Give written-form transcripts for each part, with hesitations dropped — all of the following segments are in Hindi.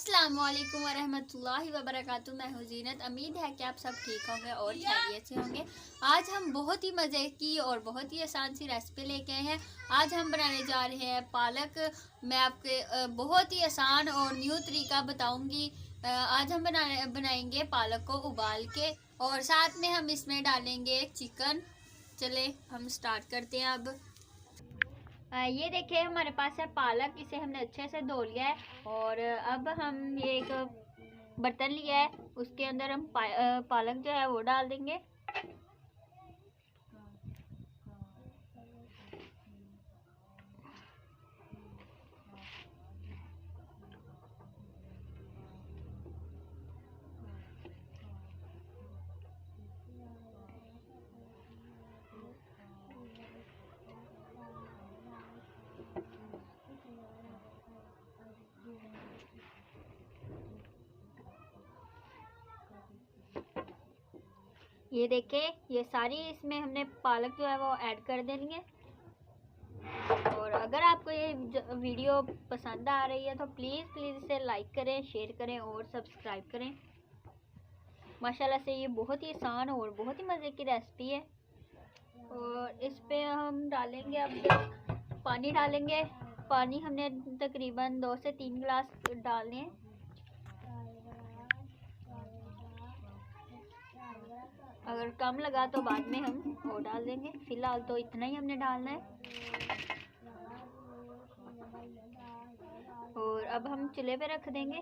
अस्सलामुअलैकुम वरहमतुल्लाहि वबरकातुहू। मैं हूँ जीनत। उम्मीद है कि आप सब ठीक होंगे और खैरियत से होंगे। आज हम बहुत ही मज़े की और बहुत ही आसान सी रेसिपी लेके आए हैं। आज हम बनाने जा रहे हैं पालक। मैं आपके बहुत ही आसान और न्यू तरीका बताऊंगी। आज हम बनाएंगे पालक को उबाल के और साथ में हम इसमें डालेंगे चिकन। चले हम स्टार्ट करते हैं। अब ये देखिए हमारे पास है पालक। इसे हमने अच्छे से धो लिया है और अब हम ये एक बर्तन लिया है, उसके अंदर हम पालक जो है वो डाल देंगे। ये देखिए ये सारी इसमें हमने पालक जो है वो ऐड कर देनी है। और अगर आपको ये वीडियो पसंद आ रही है तो प्लीज़ इसे लाइक करें, शेयर करें और सब्सक्राइब करें। माशाल्लाह से ये बहुत ही आसान और बहुत ही मज़े की रेसिपी है। और इस पे हम डालेंगे अब पानी डालेंगे। पानी हमने तकरीबन 2 से 3 गिलास डालने हैं। अगर कम लगा तो बाद में हम वो डाल देंगे, फिलहाल तो इतना ही हमने डालना है। और अब हम चूल्हे पे रख देंगे।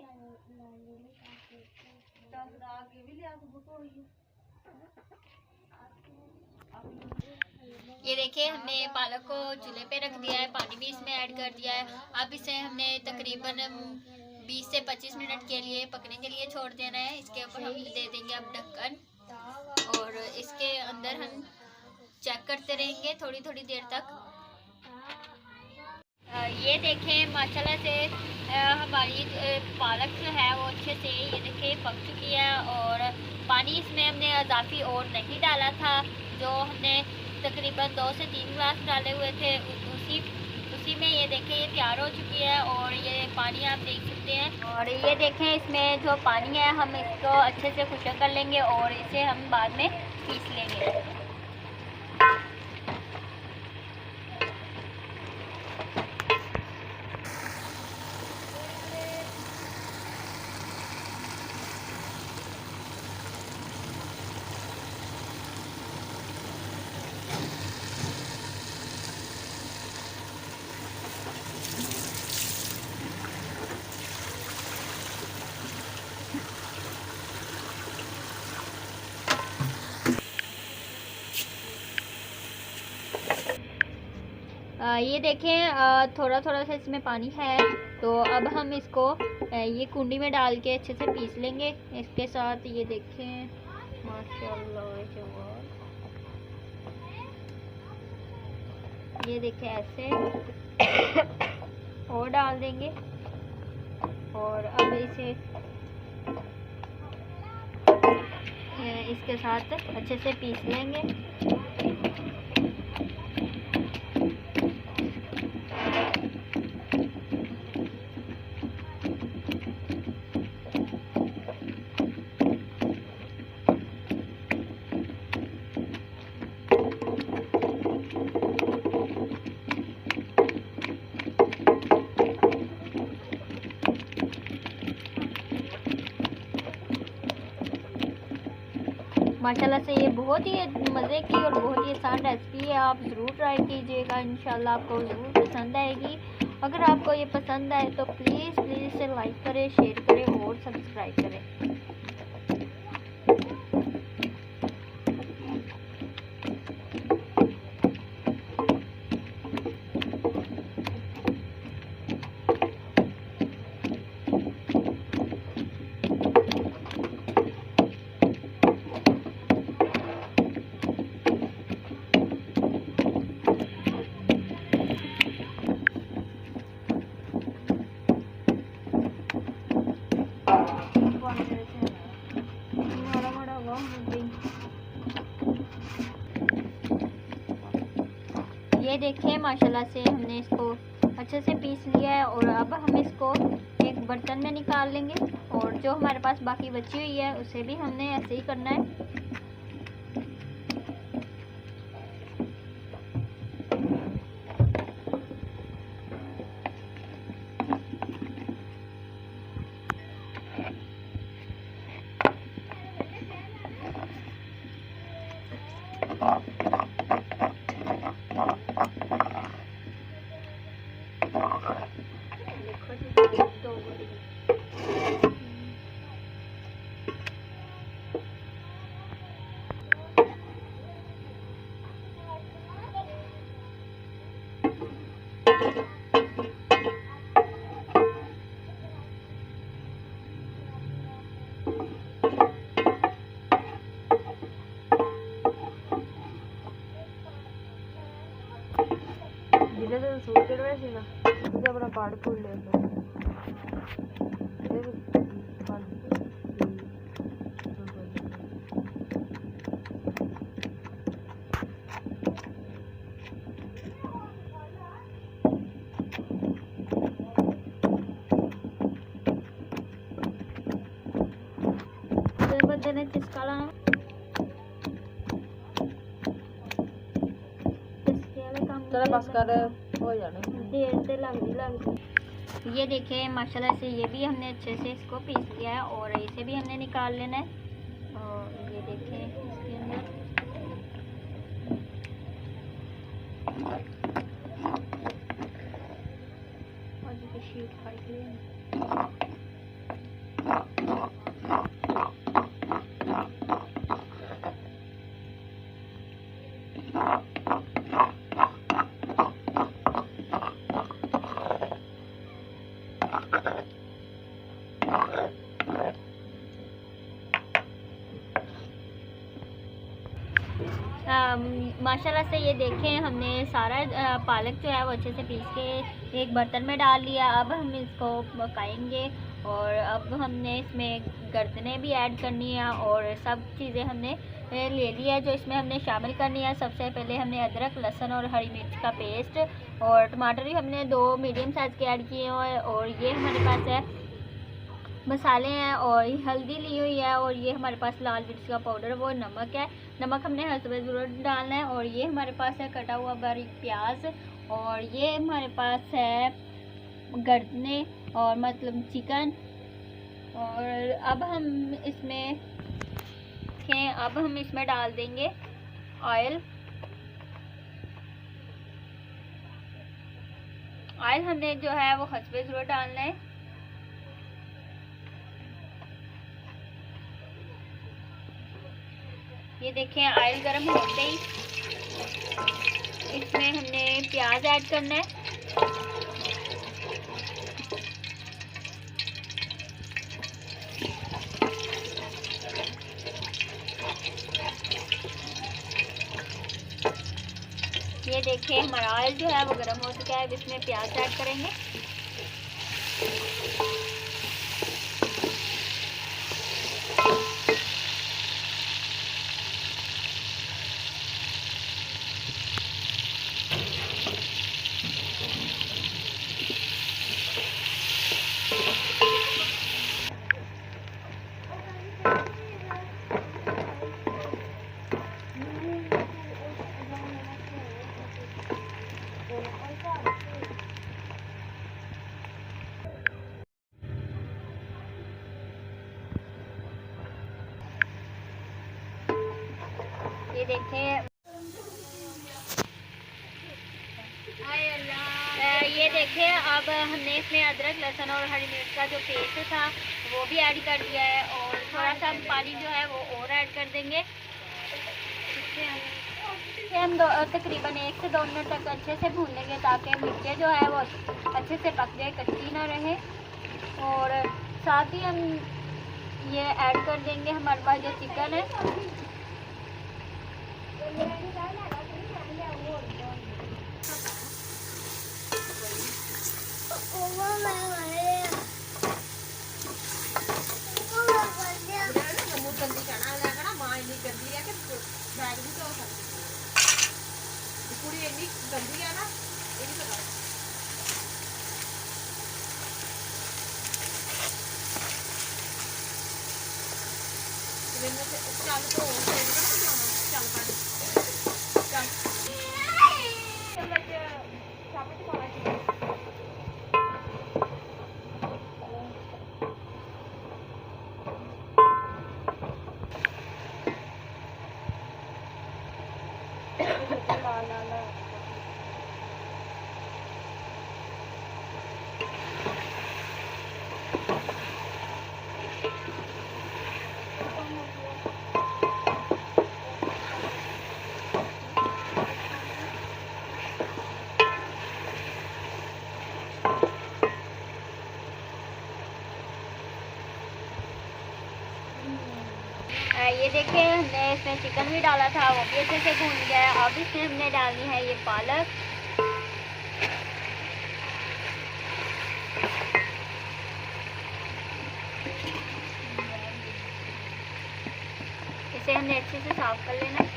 ये देखिए हमने पालक को चूल्हे पे रख दिया है, पानी भी इसमें ऐड कर दिया है। अब इसे हमने तकरीबन 20 से 25 मिनट के लिए पकने के लिए छोड़ देना है। इसके ऊपर हम दे देंगे अब ढक्कन और इसके अंदर हम चेक करते रहेंगे थोड़ी थोड़ी देर तक। ये देखें माशाल्लाह से हमारी पालक जो है वो अच्छे से ये देखें पक चुकी है। और पानी इसमें हमने इजाफी और नहीं डाला था, जो हमने तकरीबन 2 से 3 गिलास डाले हुए थे, उसी में ये देखें ये तैयार हो चुकी है। और ये पानी आप देख सकते हैं। और ये देखें इसमें जो पानी है हम इसको अच्छे से खुशक कर लेंगे और इसे हम बाद में पीस लेंगे। ये देखें थोड़ा थोड़ा सा इसमें पानी है, तो अब हम इसको ये कुंडी में डाल के अच्छे से पीस लेंगे इसके साथ। ये देखें माशाल्लाह ये देखें ऐसे और डाल देंगे और अब इसे इसके साथ अच्छे से पीस लेंगे। माशाल्लाह से ये बहुत ही मज़े की और बहुत ही आसान रेसिपी है। आप ज़रूर ट्राई कीजिएगा, इंशाल्लाह आपको ज़रूर पसंद आएगी। अगर आपको ये पसंद आए तो प्लीज़ इसे लाइक करें, शेयर करें और सब्सक्राइब करें। ये देखें माशाल्लाह से हमने इसको अच्छे से पीस लिया है। और अब हम इसको एक बर्तन में निकाल लेंगे। और जो हमारे पास बाकी बची हुई है उसे भी हमने ऐसे ही करना है। सूट करवाए थे ना, अपना कार्ड खोल लिया। बंदे ने चिस्का लाना, बस कर हो जाने देर से लगती। ये देखें माशाल्लाह से ये भी हमने अच्छे से इसको पीस लिया है और इसे भी हमने निकाल लेना है। और ये देखें इसके अंदर और ये शीट फाड़ ली है। माशाल्लाह से ये देखें हमने सारा पालक जो है वो अच्छे से पीस के एक बर्तन में डाल लिया। अब हम इसको पकाएंगे और अब हमने इसमें गर्दनें भी ऐड करनी है और सब चीज़ें हमने ले लिया है जो इसमें हमने शामिल करनी है। सबसे पहले हमने अदरक, लहसुन और हरी मिर्च का पेस्ट और टमाटर भी हमने 2 मीडियम साइज़ के ऐड किए हैं। और ये हमारे पास है मसाले हैं और हल्दी ली हुई है और ये हमारे पास लाल मिर्च का पाउडर, वो नमक है। नमक हमने हसबे ज़रूरत डालना है। और ये हमारे पास है कटा हुआ बारीक प्याज और ये हमारे पास है गर्दने और मतलब चिकन। और अब हम इसमें डाल देंगे ऑयल। ऑयल हमने जो है वो हसबे ज़रूरत डालना है। ये देखें ऑयल गर्म होते ही इसमें हमने प्याज ऐड करना है। ये देखें हमारा ऑयल जो है वो गर्म हो चुका है। अब इसमें प्याज ऐड करेंगे। ये देखें अब हमने इसमें अदरक, लहसुन और हरी मिर्च का जो पेस्ट था वो भी ऐड कर दिया है और थोड़ा सा पानी जो है वो और ऐड कर देंगे। हम तकरीबन 1 से 2 मिनट तक अच्छे से भून लेंगे ताकि मिर्चें जो है वो अच्छे से पक जाए, कच्ची ना रहे। और साथ ही हम ये ऐड कर देंगे हमारे पास जो चिकन है। ये देखिए हमने इसमें चिकन भी डाला था, वो भी अच्छे से भून गया है। अब इसमें हमने डालनी है ये पालक। इसे हमने अच्छे से साफ कर लेना।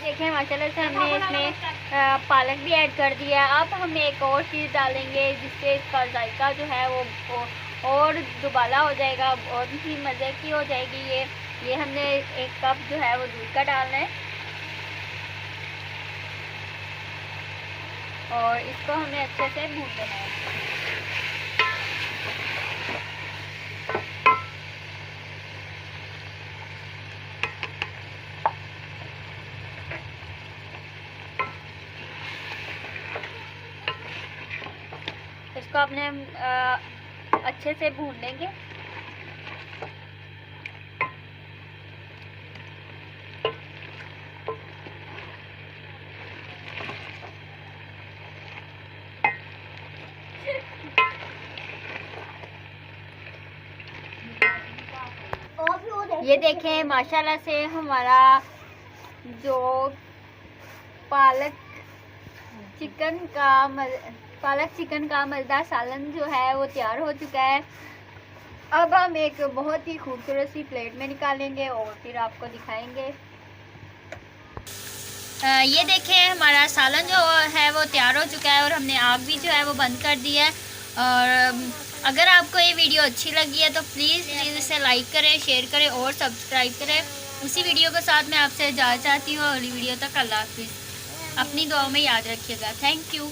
देखिए माशाल्लाह से हमने इसमें पालक भी ऐड कर दिया है। अब हम एक और चीज़ डालेंगे जिससे इसका जायका जो है वो और दुबाला हो जाएगा, और भी मज़े की हो जाएगी। ये हमने 1 कप जो है वो दूध का डालना है, और इसको हमें अच्छे से भून लेना है। इसको अपने अच्छे से भून लेंगे। ये देखें माशाल्लाह से हमारा जो पालक चिकन का मज़ेदार सालन जो है वो तैयार हो चुका है। अब हम एक बहुत ही खूबसूरत सी प्लेट में निकालेंगे और फिर आपको दिखाएंगे। ये देखें हमारा सालन जो है वो तैयार हो चुका है, और हमने आग भी जो है वो बंद कर दी है। और अगर आपको ये वीडियो अच्छी लगी है तो प्लीज़ इसे लाइक करें, शेयर करें और सब्सक्राइब करें। उसी वीडियो के साथ मैं आपसे इजाज़त चाहती हूँ। अगली वीडियो तक अल्लाह हाफिज़। अपनी दुआओं में याद रखिएगा। Thank you.